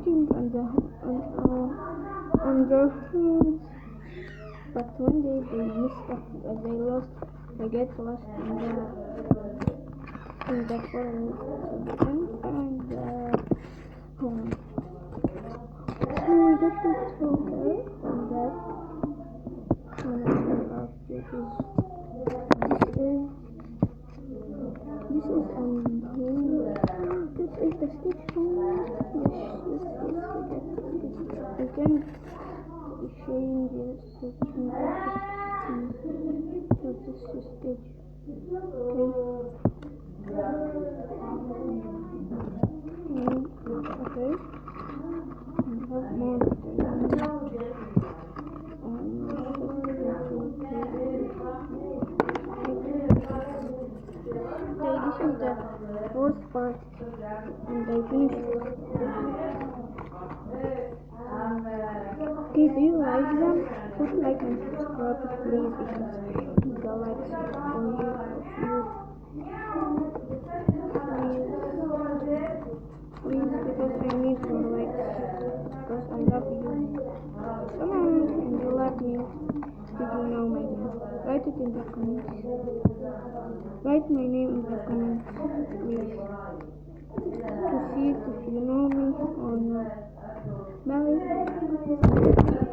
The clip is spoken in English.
sitting on their phones, but one day they get lost in the forest and find the home. So we get to talk on that one of this is this is the station. Yes, we can change the section to this stage. Okay. We have more this is the fourth part, and I finished. Okay, do you like them? Put like and subscribe, please, because the likes for you. Please, because I need your likes, because I love you. Come on, and you love me. Did you know my name? Write it in the comments. Write my name in the comments, please, to see if you know me or not. Bye.